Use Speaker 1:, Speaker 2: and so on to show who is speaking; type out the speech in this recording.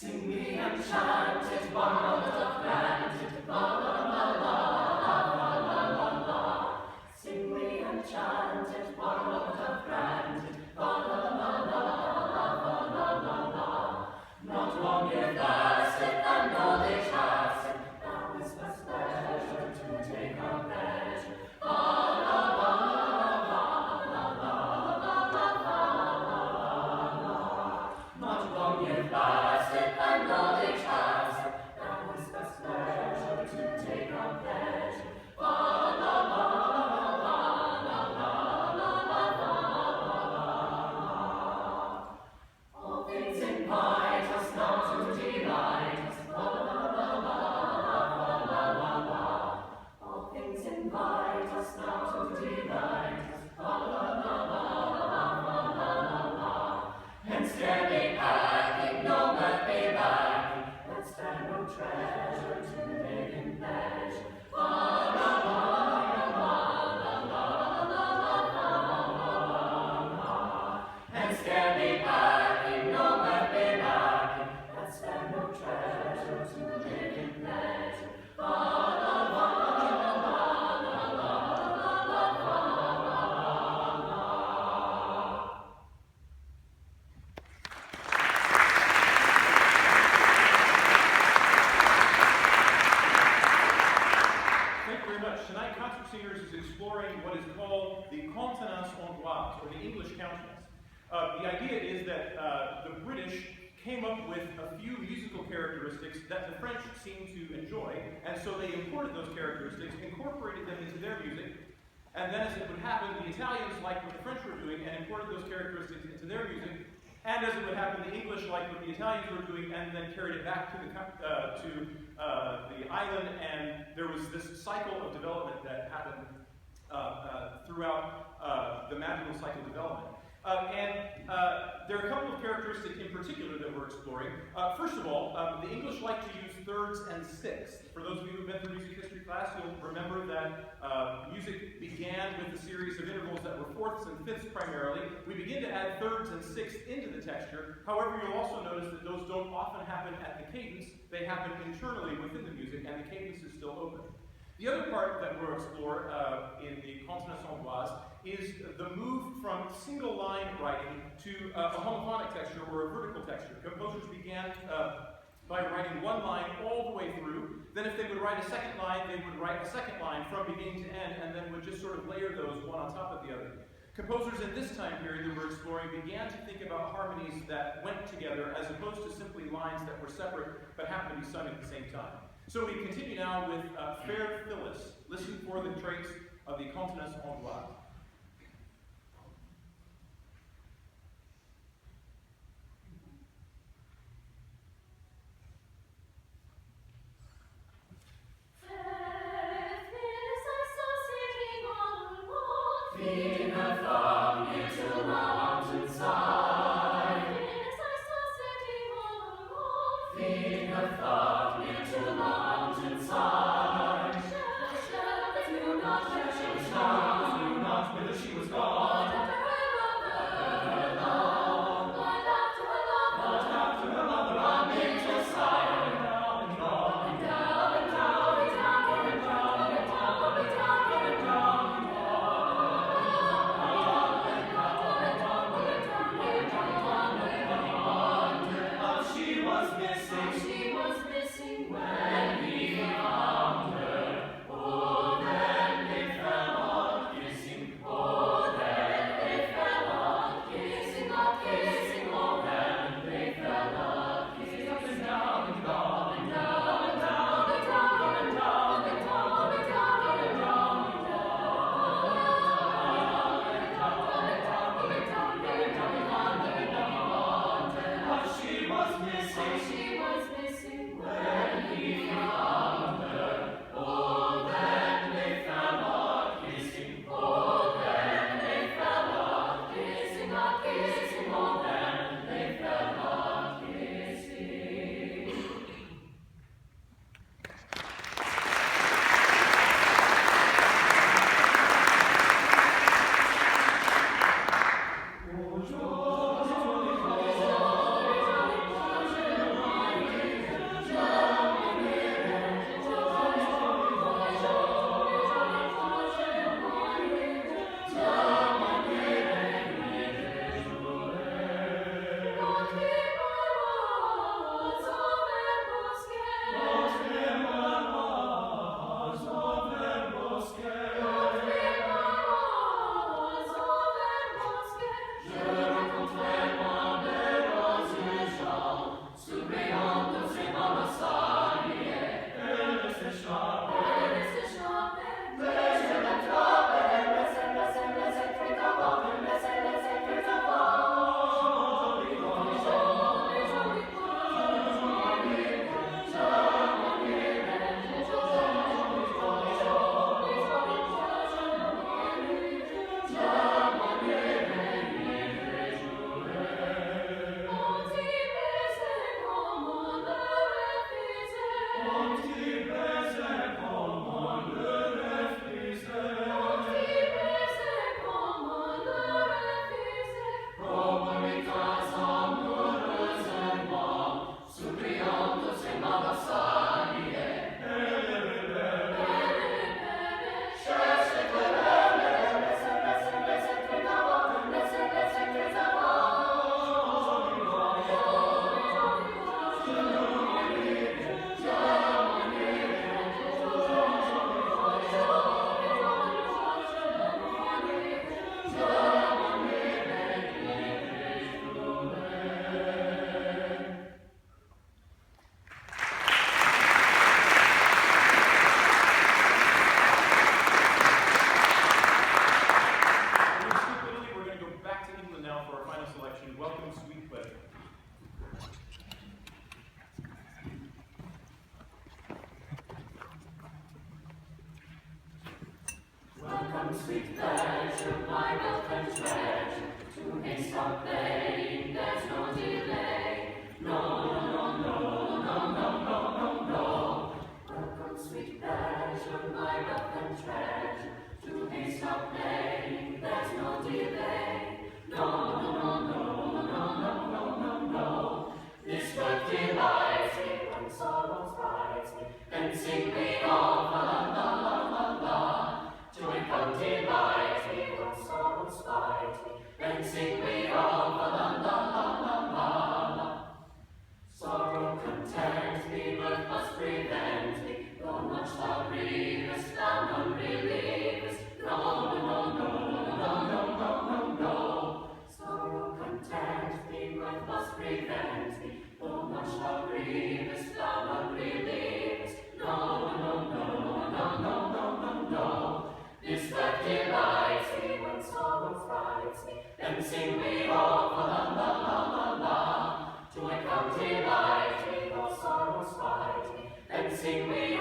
Speaker 1: Sing me enchanted, bond of granted, la la la la la la la la. Sing me enchanted, bond of granted, la la la la la la la la. Not long you lasted, and knowledge has it, thou is best pleasure to take our pleasure. La la la la la la la la la la. Not long you lasted, and knowledge has it, thou is best pleasure to take our pleasure. La la la la la la la la. All things invite us now to delight us. La la la la la la la. All things invite us now to delight us. La la la la la la. Hence there be packing, no mirth be lacking. Let's spare no treasure to make in pleasure. La la la la la la la. Hence there be packing, no mirth be lacking. Let's spare no treasure to make in pleasure. La la la la la la la.
Speaker 2: Thank you very much. Tonight, Concert Singers is exploring what is called the contenance hongroise, or the English countenance. The idea is that the British came up with a few musical characteristics that the French seemed to enjoy, and so they imported those characteristics, incorporated them into their music, and then as it would happen, the Italians liked what the French were doing and imported those characteristics into their music, and as it would happen, the English liked what the Italians were doing and then carried it back to the island, and there was this cycle of development that happened throughout the magical cycle development. There are a couple of characteristics in particular that we're exploring. First of all, the English like to use thirds and sixths. For those of you who've been through music history class, you'll remember that music began with a series of intervals that were fourths and fifths primarily. We begin to add thirds and sixths into the texture. However, you'll also notice that those don't often happen at the cadence. They happen internally within the music, and the cadence is still open. The other part that we'll explore in the contenance hongroise is the move from single line writing to a homophonic texture or a vertical texture. Composers began by writing one line all the way through. Then if they would write a second line, they would write a second line from beginning to end, and then would just sort of layer those one on top of the other. Composers in this time period that we're exploring began to think about harmonies that went together as opposed to simply lines that were separate but happened to be sung at the same time. So we continue now with Fair Phyllis. Listen for the traits of the contenance hongroise.
Speaker 1: Feeding her from here to the mountainside. Feeding her from here to the mountainside. Knew not where she was gone. Knew not whither she was gone. After her lover, on nature's side. And down and down and down and down and down and down and down and down and down and down. wealth and treasure. To haste our playing, there's no delay. No, no, no, no, no, no, no, no. Welcome, sweet pleasure, my wealth and treasure. To haste our playing, there's no delay. No, no, no, no, no, no, no, no, no. This work delights me when sorrow frights me. Then sing we all, la la la la la. Joy come delights me when sorrow spite me. Then sing we all, la la la la la la. Sorrow content me, mirth must prevent me. Though much thou grievest, thou none relievest. No, no, no, no, no, no, no, no. Sorrow content me, mirth must prevent me. Though much thou grievest, thou none relievest. No, no, no, no, no, no, no, no. This work delights me when sorrow frights me. Then sing we all, la la la la la. Joy come delight me, though sorrow spite me. Then sing we